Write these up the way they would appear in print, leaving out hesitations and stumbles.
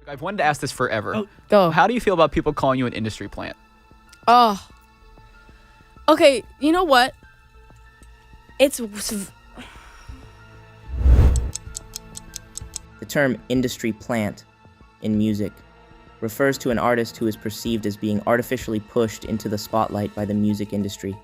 I've wanted to ask this forever. Oh, go. How do you feel about people calling you an industry plant? Oh. Okay, you know what? The term industry plant in music refers to an artist who is perceived as being artificially pushed into the spotlight by the music industry,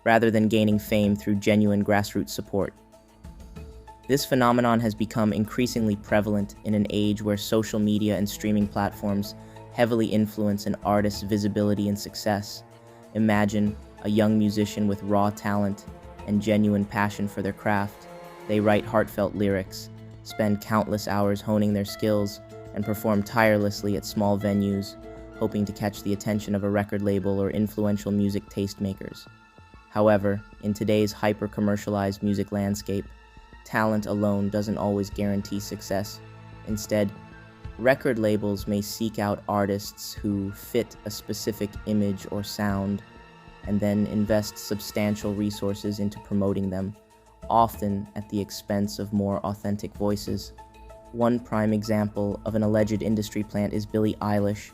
rather than gaining fame through genuine grassroots support. This phenomenon has become increasingly prevalent in an age where social media and streaming platforms heavily influence an artist's visibility and success. Imagine a young musician with raw talent and genuine passion for their craft. They write heartfelt lyrics, spend countless hours honing their skills, and perform tirelessly at small venues, hoping to catch the attention of a record label or influential music tastemakers. However, in today's hyper-commercialized music landscape, talent alone doesn't always guarantee success. Instead, record labels may seek out artists who fit a specific image or sound, and then invest substantial resources into promoting them, often at the expense of more authentic voices. One prime example of an alleged industry plant is Billie Eilish.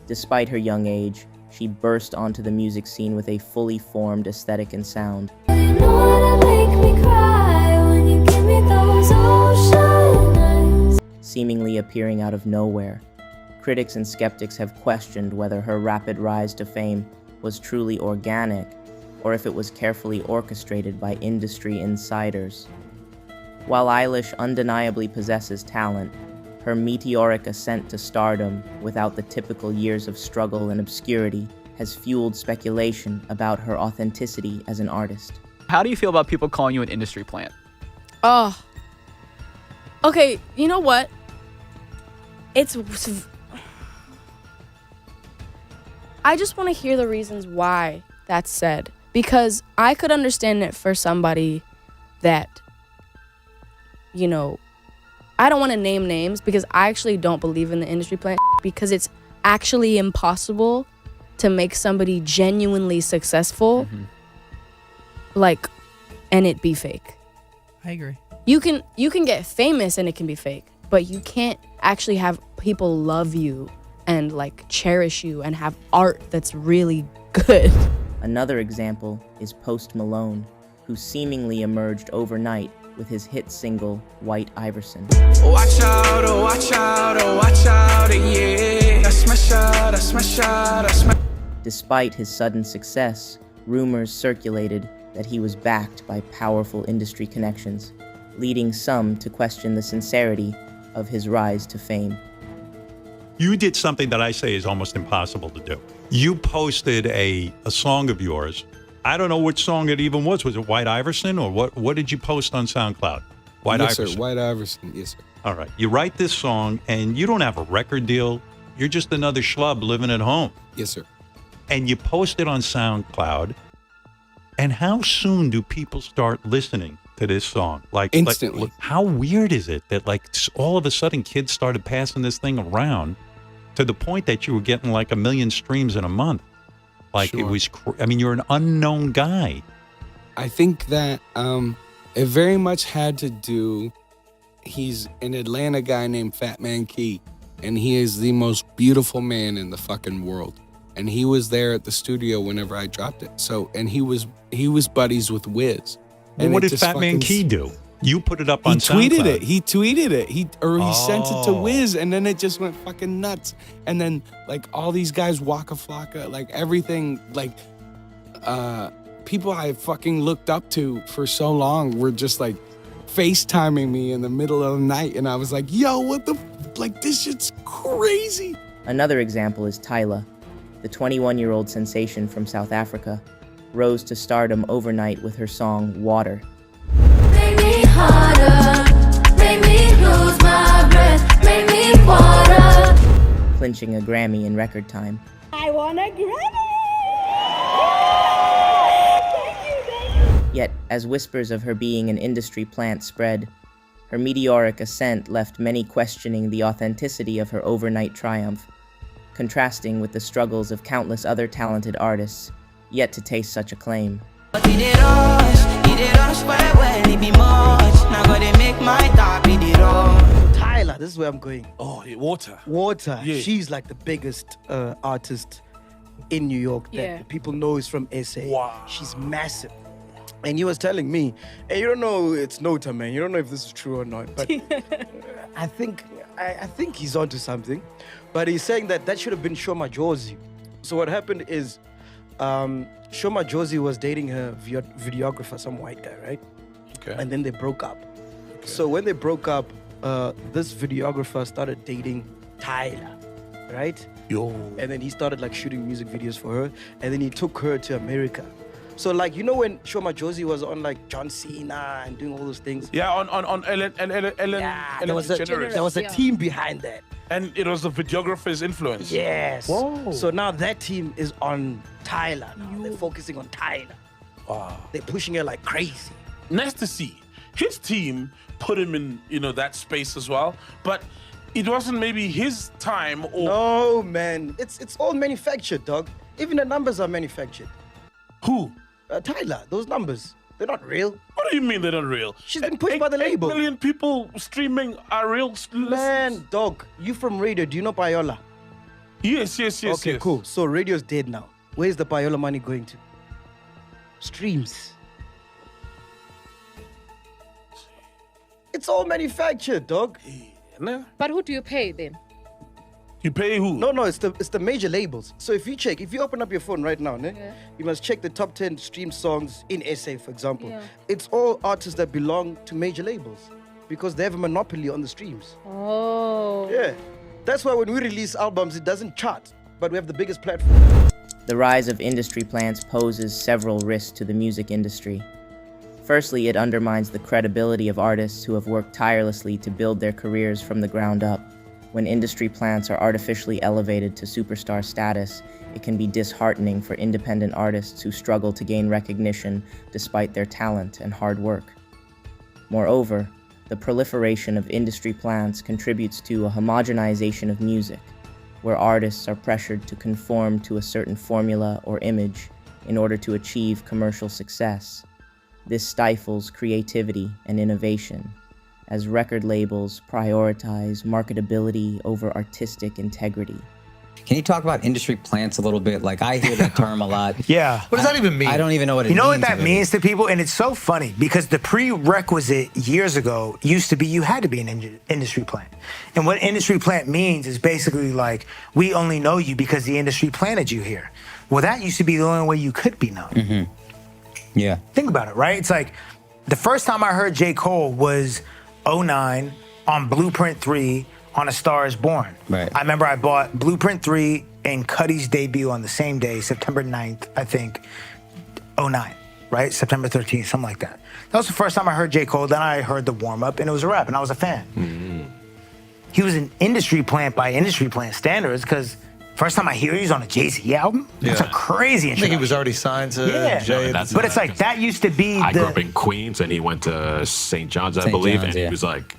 Despite her young age, she burst onto the music scene with a fully formed aesthetic and sound. Seemingly appearing out of nowhere, critics and skeptics have questioned whether her rapid rise to fame was truly organic or if it was carefully orchestrated by industry insiders. While Eilish undeniably possesses talent, her meteoric ascent to stardom without the typical years of struggle and obscurity has fueled speculation about her authenticity as an artist. How do you feel about people calling you an industry plant? Oh. Okay, you know what? I just want to hear the reasons why that's said. Because I could understand it for somebody that, you know, I don't want to name names because I actually don't believe in the industry plant because it's actually impossible to make somebody genuinely successful, and it be fake. I agree. You can get famous and it can be fake, but you can't actually have people love you and cherish you and have art that's really good. Another example is Post Malone, who seemingly emerged overnight with his hit single, White Iverson. Watch out, oh watch out, oh watch out, yeah. That's my shot, that's my shot, that's my... Despite his sudden success, rumors circulated that he was backed by powerful industry connections, leading some to question the sincerity of his rise to fame. You did something that I say is almost impossible to do. You posted a song of yours. I don't know which song it even was. Was it White Iverson or what? What did you post on SoundCloud? White Iverson. Yes, sir. White Iverson. Yes, sir. All right. You write this song and you don't have a record deal. You're just another schlub living at home. Yes, sir. And you post it on SoundCloud. And how soon do people start listening to this song? Instantly. How weird is it that all of a sudden kids started passing this thing around to the point that you were getting 1 million streams in a month? Sure. It was, you're an unknown guy. I think that it very much had to do, he's an Atlanta guy named Fat Man Key, and he is the most beautiful man in the fucking world. And he was there at the studio whenever I dropped it. So, and he was buddies with Wiz. And what did Fat Man Key do? You put it up on SoundCloud. He tweeted it. He sent it to Wiz, and then it just went fucking nuts. And then all these guys, Waka Flocka, everything, people I fucking looked up to for so long were just FaceTiming me in the middle of the night, and I was like, yo, what the this shit's crazy. Another example is Tyla. The 21-year-old sensation from South Africa rose to stardom overnight with her song Water. Make me harder, make me lose my breath, make me water. Clinching a Grammy in record time. I want a Grammy! Thank you. Yet, as whispers of her being an industry plant spread, her meteoric ascent left many questioning the authenticity of her overnight triumph, contrasting with the struggles of countless other talented artists yet to taste such acclaim. Tyla, this is where I'm going. Oh, yeah, Water. Water. Yeah. She's like the biggest artist in New York that Yeah. people know is from SA. Wow. She's massive. And he was telling me, and you don't know, it's Nota, man. You don't know if this is true or not, but I think he's onto something. But he's saying that should have been Shoma Josie. So what happened is, Shoma Josie was dating her videographer, some white guy, right? Okay. And then they broke up. So when they broke up, this videographer started dating Tyla, right? Yo. And then he started like shooting music videos for her, and then he took her to America. So like, you know when Shoma Josie was on like John Cena and doing all those things? Yeah, on Ellen Yeah, there was DeGeneres. a team behind that. And it was the videographer's influence. Yes. Whoa. So now that team is on Tyla now. They're focusing on Tyla. Wow. They're pushing her like crazy. Nice to see. His team put him in, that space as well. But it wasn't maybe his time or... No, man. It's all manufactured, dog. Even the numbers are manufactured. Who? Tyla, those numbers, they're not real. What do you mean they're not real? She's been pushed by the 8 label. million people streaming are real. Man, dog, you from radio, do you know Payola? Yes. Okay, yes. cool. So radio's dead now. Where's the Payola money going to? Streams. It's all manufactured, dog. No. But who do you pay then? You pay who? No, it's the major labels. So if you open up your phone right now, Yeah. you must check the top 10 streamed songs in SA, for example. Yeah. It's all artists that belong to major labels because they have a monopoly on the streams. Oh. Yeah. That's why when we release albums, it doesn't chart, but we have the biggest platform. The rise of industry plants poses several risks to the music industry. Firstly, it undermines the credibility of artists who have worked tirelessly to build their careers from the ground up. When industry plants are artificially elevated to superstar status, it can be disheartening for independent artists who struggle to gain recognition despite their talent and hard work. Moreover, the proliferation of industry plants contributes to a homogenization of music, where artists are pressured to conform to a certain formula or image in order to achieve commercial success. This stifles creativity and innovation, as record labels prioritize marketability over artistic integrity. Can you talk about industry plants a little bit? Like, I hear that term a lot. Yeah. What does that even mean? I don't even know what it means. You know means. what that means to people? And it's so funny because the prerequisite years ago used to be you had to be an industry plant. And what industry plant means is basically like, we only know you because the industry planted you here. Well, that used to be the only way you could be known. Mm-hmm. Yeah. Think about it, right? It's like the first time I heard J. Cole was 2009 on Blueprint 3 on A Star Is Born. Right. I remember I bought Blueprint 3 and Cuddy's debut on the same day, September 9th, I think, 2009, right? September 13th, something like that. That was the first time I heard J. Cole. Then I heard the warm-up, and it was a rap, and I was a fan. Mm-hmm. He was an industry plant by industry plant standards because first time I hear he's on a Jay-Z album, that's a crazy I think introduction. he was already signed to Jay. But it's like that used to be I grew up in Queens, and he went to St. John's, I believe, and he was like,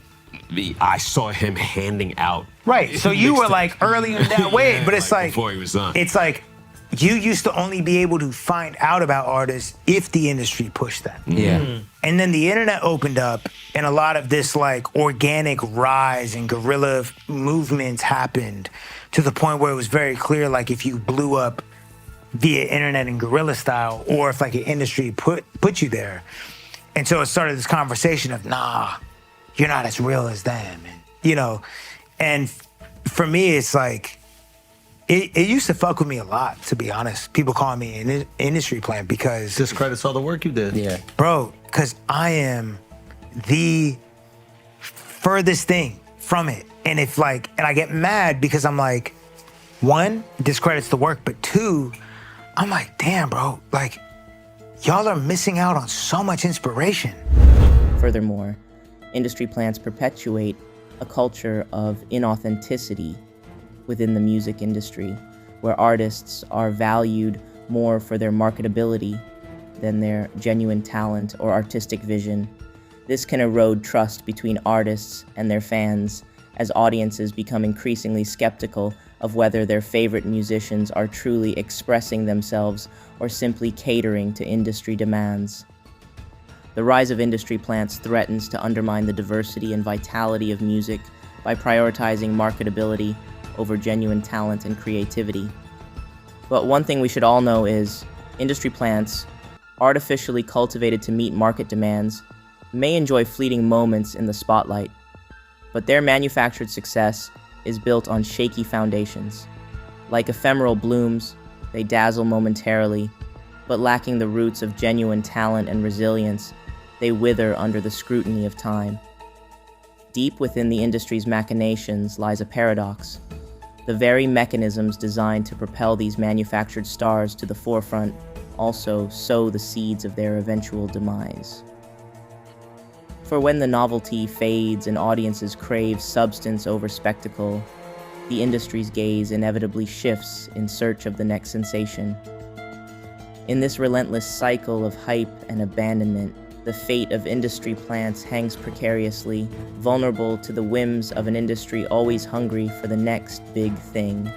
I saw him handing out. Right, so you were like early in that way, but it's like before he was done. It's like you used to only be able to find out about artists if the industry pushed them. Yeah. And then the internet opened up, and a lot of this like organic rise and guerrilla movements happened to the point where it was very clear, like if you blew up via internet and guerrilla style, or if like an industry put you there. And so it started this conversation of, nah, you're not as real as them, and for me, it's like, it used to fuck with me a lot, to be honest. People calling me an industry plant because... Discredits all the work you did. Yeah. Bro, because I am the furthest thing from it. And I get mad because I'm like, one, it discredits the work, but two, I'm like, damn, bro, like, y'all are missing out on so much inspiration. Furthermore, industry plants perpetuate a culture of inauthenticity within the music industry, where artists are valued more for their marketability than their genuine talent or artistic vision. This can erode trust between artists and their fans, as audiences become increasingly skeptical of whether their favorite musicians are truly expressing themselves or simply catering to industry demands. The rise of industry plants threatens to undermine the diversity and vitality of music by prioritizing marketability over genuine talent and creativity. But one thing we should all know is industry plants, artificially cultivated to meet market demands, may enjoy fleeting moments in the spotlight, but their manufactured success is built on shaky foundations. Like ephemeral blooms, they dazzle momentarily, but lacking the roots of genuine talent and resilience, they wither under the scrutiny of time. Deep within the industry's machinations lies a paradox. The very mechanisms designed to propel these manufactured stars to the forefront also sow the seeds of their eventual demise. For when the novelty fades and audiences crave substance over spectacle, the industry's gaze inevitably shifts in search of the next sensation. In this relentless cycle of hype and abandonment, the fate of industry plants hangs precariously, vulnerable to the whims of an industry always hungry for the next big thing.